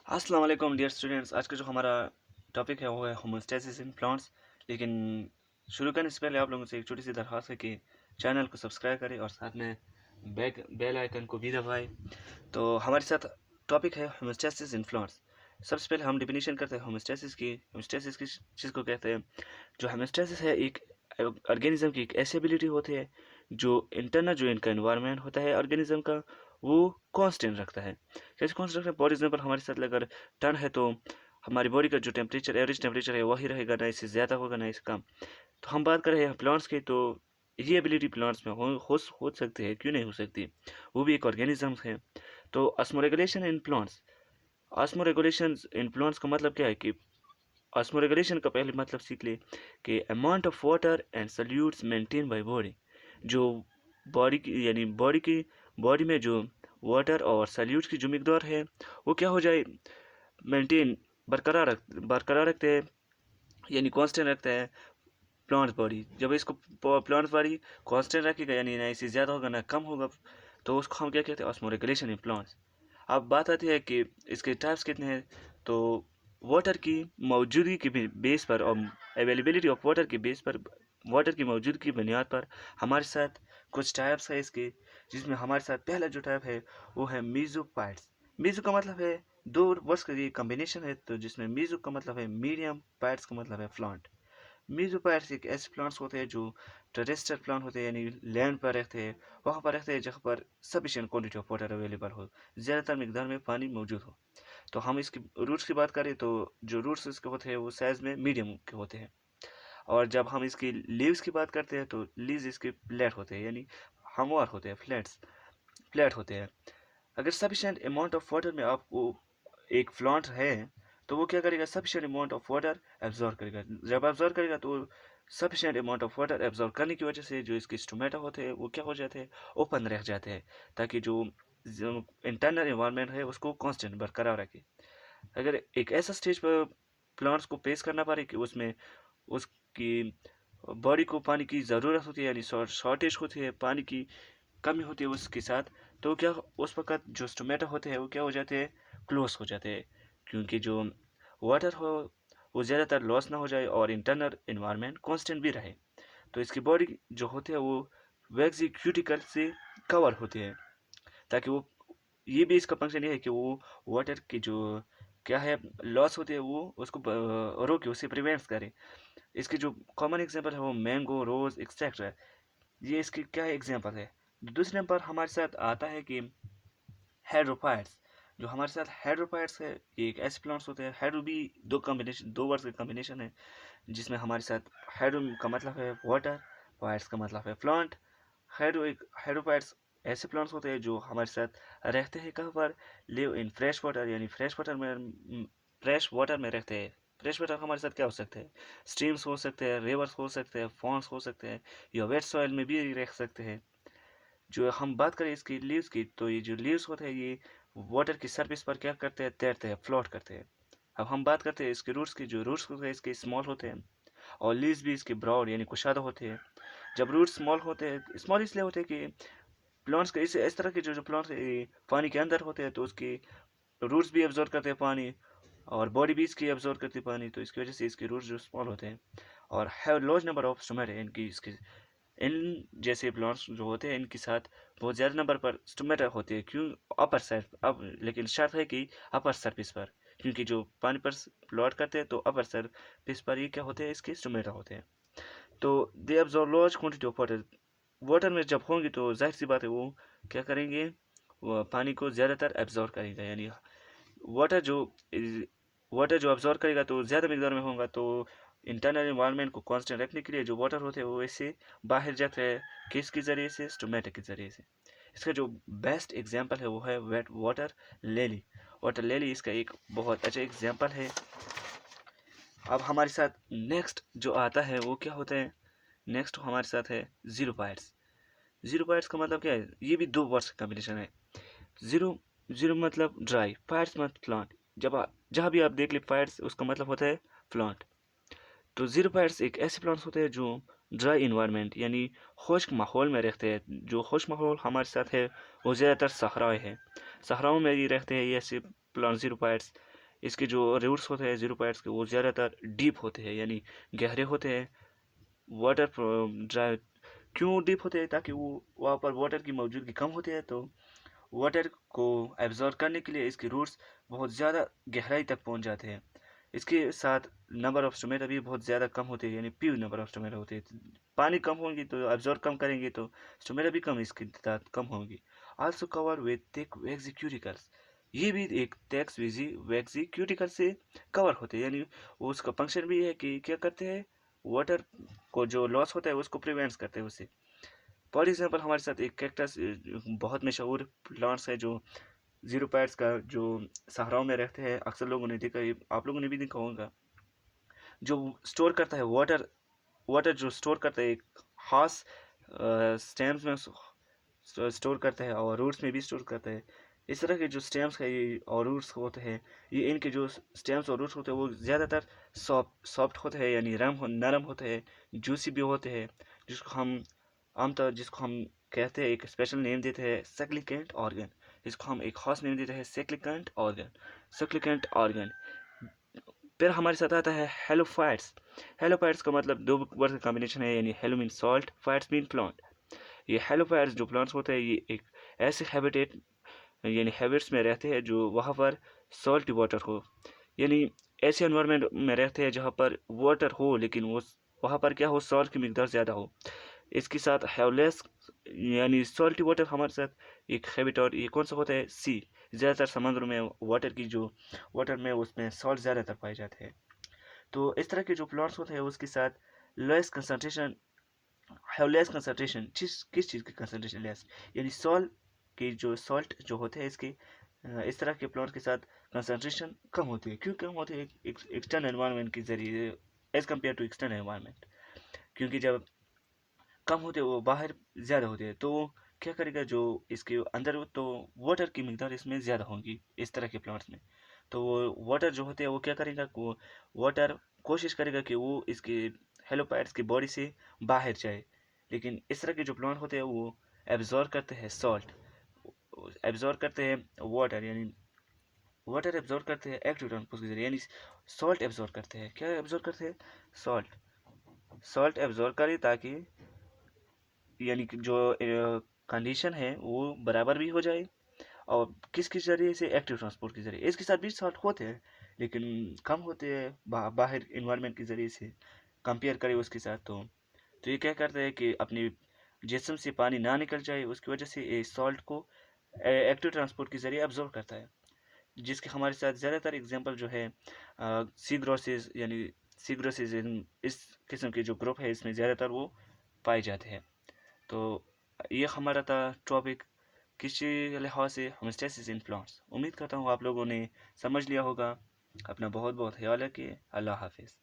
अस्सलाम वालेकुम dear students. आज का जो हमारा टॉपिक है वो है होमोस्टैसिस इन प्लांट्स। लेकिन शुरू करने से पहले आप लोगों से एक छोटी सी दरख्वास्त है कि चैनल को सब्सक्राइब करें और साथ में बेल आइकन को भी दबाएं। तो हमारे साथ टॉपिक है होमोस्टैसिस इन प्लांट्स। सबसे पहले हम डिफिनीशन करते हैं होमोस्टैसिस की। होमोस्टैसिस किस चीज़ को कहते हैं? जो होमोस्टैसिस है एक ऑर्गेनिज्म की एक ऐसी एबिलिटी होती है जो इंटरनल जो इनका एनवायरनमेंट होता है ऑर्गेनिज्म का वो कांस्टेंट रखता है। कैसे कांस्टेंट रखता है? फॉर एग्जांपल हमारे साथ अगर टर्न है तो हमारी बॉडी का जो टेम्परेचर एवरेज टेम्परेचर है वही रहेगा, ना इससे ज़्यादा होगा ना इससे कम। तो हम बात कर रहे हैं प्लांट्स की, तो ये एबिलिटी प्लांट्स में हो सकती है, क्यों नहीं हो सकती? वो भी एक ऑर्गेनिज्म है। तो osmoregulation in plants. Osmoregulation in plants का मतलब क्या है कि ऑस्मोरेगुलेशन का पहले मतलब सीख ले कि amount of water and salutes maintain by body. जो बॉडी की यानी बॉडी में जो वाटर और सल्यूट्स की जो मिकदार है वो क्या हो जाए, मेंटेन बरकरार रखते हैं, यानी कांस्टेंट रखता है प्लांट बॉडी। जब इसको प्लांट बॉडी कांस्टेंट रखेगा यानी ना इससे ज़्यादा होगा ना कम होगा, तो उसको हम क्या कहते हैं? Osmoregulation in plants. अब बात आती है कि इसके टाइप्स कितने हैं। तो वाटर की मौजूदगी के बेस पर और अवेलेबिलिटी ऑफ वाटर के बेस पर, वाटर की मौजूदगी की बुनियाद पर हमारे साथ कुछ टाइप्स है इसके, जिसमें हमारे साथ पहला जो टाइप है वो है मीजोपाइट्स। मीजो का मतलब है दो वर्ड्स का ये कॉम्बिनेशन है, तो जिसमें मीजो का मतलब है मीडियम, पाइट्स का मतलब है प्लांट। मीजोपाइट्स एक ऐसे प्लांट्स होते हैं जो टेरेस्ट्रियल प्लांट होते हैं, यानी लैंड पर रहते हैं, वहाँ पर रहते हैं जहाँ पर sufficient quantity of water available हो, ज़्यादातर मिकदार में पानी मौजूद हो। तो हम इसकी रूट्स की बात करें तो जो रूट्स इसके होते हैं वो साइज़ में मीडियम के होते हैं। और जब हम इसकी लीव्स की बात करते हैं तो लीव्स इसके फ्लैट होते हैं, यानी हमवार होते हैं, फ्लैट होते हैं। अगर सफिशिएंट अमाउंट ऑफ वाटर में आपको एक प्लांट है तो वो क्या करेगा? Sufficient amount of water absorb करेगा। जब एब्जॉर्ब करेगा तो sufficient amount of water absorb करने की वजह से जो इसके स्टोमेटा होते हैं वो क्या हो जाते हैं? ओपन रह जाते हैं, ताकि जो इंटरनल इन्वायरमेंट है उसको कांस्टेंट बरकरार रखे। अगर एक ऐसा स्टेज पर प्लांट्स को फेस करना पड़े कि उसमें उसकी बॉडी को पानी की ज़रूरत होती है, यानी शॉर्टेज होती है, पानी की कमी होती है उसके साथ, तो क्या उस वक्त जो टोमेटो होते हैं वो क्या हो जाते हैं? क्लोज हो जाते हैं, क्योंकि जो वाटर हो वो ज़्यादातर लॉस ना हो जाए और इंटरनल इन्वायरमेंट कांस्टेंट भी रहे। तो इसकी बॉडी जो होती है वो वैक्सी क्यूटिकल से कवर होती है, ताकि वो, ये भी इसका फंक्शन ये है कि वो वाटर की जो क्या है लॉस होती है वो उसको रोके, उसे प्रिवेंट करे। इसके जो कॉमन एग्जांपल है वो मैंगो, रोज एक्सेट्रा, ये इसकी क्या एग्जांपल है। दूसरे नंबर हमारे साथ आता है कि हेड्रोफाइट्स। जो हमारे साथ हेड्रोफाइट्स है ये एक ऐसे प्लांट्स होते हैं। हेड्रो भी दो वर्ड्स का कॉम्बिनेशन है, जिसमें हमारे साथ हेड्रो का मतलब है वाटर, फाइट्स का मतलब है प्लांट। हेड्रोफाइट्स ऐसे प्लांट्स होते हैं जो हमारे साथ रहते हैं कहाँ पर? लिव इन फ्रेश वाटर, यानी फ्रेश वाटर में रहते हैं। फ्रेश वाटर हमारे साथ क्या हो सकते हैं? स्ट्रीम्स हो सकते हैं, रिवर्स हो सकते हैं, फॉन्स हो सकते हैं, या वेट सॉइल में भी रह सकते हैं। जो हम बात करें इसकी लीव्स की, तो ये जो लीव्स होते हैं ये वाटर की सरफेस पर क्या करते हैं? तैरते हैं, फ्लोट करते हैं। अब हम बात करते हैं इसके रूट्स की। जो रूट्स होते हैं इसके स्मॉल होते हैं और लीव्स भी इसके ब्रॉड यानी कुशादा होते हैं। जब रूट्स स्मॉल होते हैं, स्मॉल इसलिए होते हैं कि प्लांट्स के इस तरह के जो जो प्लांट्स पानी के अंदर होते हैं, तो उसकी रूट्स भी एब्जॉर्ब करते हैं पानी और बॉडी भी इसकी एब्जॉर्ब करती है पानी, तो इसकी वजह से इसके रूट्स जो स्मॉल होते हैं और have large number of stomata. इनकी इसकी इन जैसे प्लांट्स जो होते हैं इनके साथ बहुत ज़्यादा नंबर पर स्टोमेटा होते हैं। क्यों? अपर साइड अब, लेकिन शर्त है कि अपर सरफेस पर, क्योंकि जो पानी पर प्लॉट करते हैं तो अपर सरफेस पर ये क्या होते हैं? इसके स्टोमेटा होते हैं। तो they absorb large quantity of water. Water में जब होंगे तो जाहिर सी बात है वो क्या करेंगे? वो पानी को ज़्यादातर एब्जॉर्ब करेगा, यानी वाटर जो वाटर जो अब्जॉर्ब करेगा तो ज़्यादा मिकदार में होगा। तो इंटरनल इन्वायरमेंट को कांस्टेंट रखने के लिए जो वाटर होते हैं वो ऐसे बाहर जाते हैं, किसके ज़रिए से? स्टोमेटा के ज़रिए से। इसका जो बेस्ट एग्जांपल है वो है वेट वाटर लेली। वाटर लेली इसका एक बहुत अच्छा एग्जांपल है। अब हमारे साथ नेक्स्ट जो आता है वो क्या होता है? नेक्स्ट हमारे साथ है जीरोपाइट्स। जीरोपाइट्स का मतलब क्या है? ये भी दो वर्ड्स का कॉम्बिनेशन है। जीरो जीरो मतलब ड्राई, फाइट्स मतलब प्लांट। जहाँ भी आप देख ले फाइट्स, उसका मतलब होता है प्लांट। तो जीरोफाइट्स एक ऐसे प्लांट्स होते हैं जो ड्राई इन्वायरमेंट यानी खुश्क माहौल में रहते हैं। जो खुश्क माहौल हमारे साथ है वो ज़्यादातर सहराएँ हैं, सहराओं में ही रहते हैं ये ऐसे प्लांट जीरोफाइट्स। इसके जो रूट्स होते हैं ज़ीरोपाइट्स के, वो ज़्यादातर डीप होते हैं, यानी गहरे होते हैं। वाटर ड्राई क्यों डीप होते हैं? ताकि वो वहाँ पर वाटर की मौजूदगी कम होती है, तो वाटर को एब्जॉर्ब करने के लिए इसके रूट्स बहुत ज़्यादा गहराई तक पहुँच जाते हैं। इसके साथ नंबर ऑफ स्टोमेटा भी बहुत ज़्यादा कम होते हैं, यानी प्यू नंबर ऑफ स्टोमेटा होते हैं। पानी कम होंगी तो एब्जॉर्ब कम करेंगे, तो स्टोमेटा भी कम, इसकी तादाद कम होगी। Also cover with thick vaccine cuticles, ये भी एक टैक्स वैक्सी क्यूटिकल से कवर होते हैं, यानी उसका फंक्शन भी है कि क्या करते हैं, वाटर को जो लॉस होता है उसको प्रिवेंट्स करते हैं उससे। फॉर एग्जाम्पल हमारे साथ एक कैक्टस बहुत मशहूर प्लांट्स है, जो ज़ीरोपाइट्स का जो सहाराओं में रहते हैं, अक्सर लोगों ने देखा, आप लोगों ने भी देखा होगा, जो स्टोर करता है वाटर, वाटर जो स्टोर करता है एक खास स्टेम्स में स्टोर करता है और रूट्स में भी स्टोर करता है। इस तरह के जो स्टेम्स है ये और रूट्स होते हैं, ये इनके जो स्टेम्स और रूट्स होते हैं वो ज़्यादातर सॉफ्ट होते हैं, यानी नरम होते हैं, जूसी भी होते हैं, जिसको हम कहते हैं, एक स्पेशल नेम देते हैं सेक्लिकेंट ऑर्गन। इसको हम एक खास नेम देते हैं सेक्लिकेंट ऑर्गन। फिर हमारे साथ आता है हेलोफाइट्स। हेलोफाइट्स का मतलब दो वर्ड का कॉम्बिनेशन है, यानी hello mean salt, fights mean plant. ये हेलोफाइट्स जो प्लांट्स होते हैं, ये एक ऐसे हैबिटेट यानी हैबिट्स में रहते हैं जो वहाँ पर सॉल्ट वाटर हो, यानी ऐसे एनवायरनमेंट में रहते हैं जहाँ पर वाटर हो लेकिन वो वहाँ पर क्या हो, सॉल्ट की मिकदार ज़्यादा हो। इसके साथ हैवलेस यानी सॉल्टी वाटर हमारे साथ एक हैबिट, और ये कौन सा होता है, सी। ज़्यादातर समुद्र में वाटर की जो वाटर में उसमें सॉल्ट ज़्यादातर पाए जाते हैं। तो इस तरह के जो प्लांट्स होते हैं उसके साथ लेस कंसनट्रेशन, लेस कंसनट्रेशन, किस चीज़ की कंसनट्रेशन लेस, यानी सॉल्ट की जो सॉल्ट जो होते हैं इसके इस तरह के प्लांट के साथ कंसनट्रेशन कम होती है। क्यों कम होती है? एक्सटर्नल एनवायरनमेंट के जरिए as compare to external environment, क्योंकि जब कम होते हैं वो बाहर ज़्यादा होते हैं, तो क्या करेगा, जो इसके अंदर तो वाटर की मिकदार इसमें ज़्यादा होगी इस तरह के प्लांट्स में, तो वो वाटर जो होते हैं वो क्या करेगा, वो वाटर कोशिश करेगा कि वो इसके हेलोपाइट्स की बॉडी से बाहर जाए। लेकिन इस तरह के जो प्लांट होते हैं वो एब्जॉर्ब करते हैं सॉल्ट, एब्जॉर्ब करते हैं वाटर, यानी वाटर एब्जॉर्ब करते हैं एक्टिव ट्रांसपोर्ट के जरिए, यानी सॉल्ट एब्जॉर्ब करते हैं। क्या एब्जॉर्ब करते हैं? सॉल्ट। सॉल्ट एब्जॉर्ब करें ताकि यानी कि जो कंडीशन है वो बराबर भी हो जाए, और किस जरिए से, एक्टिव ट्रांसपोर्ट के जरिए। इसके साथ भी सॉल्ट होते हैं लेकिन कम होते हैं बाहर इन्वायरमेंट के ज़रिए से कंपेयर करें उसके साथ। तो ये क्या करते हैं कि अपनी जिस्म से पानी ना निकल जाए, उसकी वजह से ये सॉल्ट को एक्टिव ट्रांसपोर्ट के ज़रिए अब्जॉर्व करता है। जिसके हमारे साथ ज़्यादातर एग्जांपल जो है सीग्रोसिस, यानी सीग्रोसिस इस किस्म के जो ग्रुप है इसमें ज़्यादातर वो पाए जाते हैं। तो ये हमारा था टॉपिक, किसी लिहाज से होमोस्टैसिस इन प्लांट्स। उम्मीद करता हूँ आप लोगों ने समझ लिया होगा। अपना बहुत बहुत ख्याल रखिए। अल्लाह हाफिज़।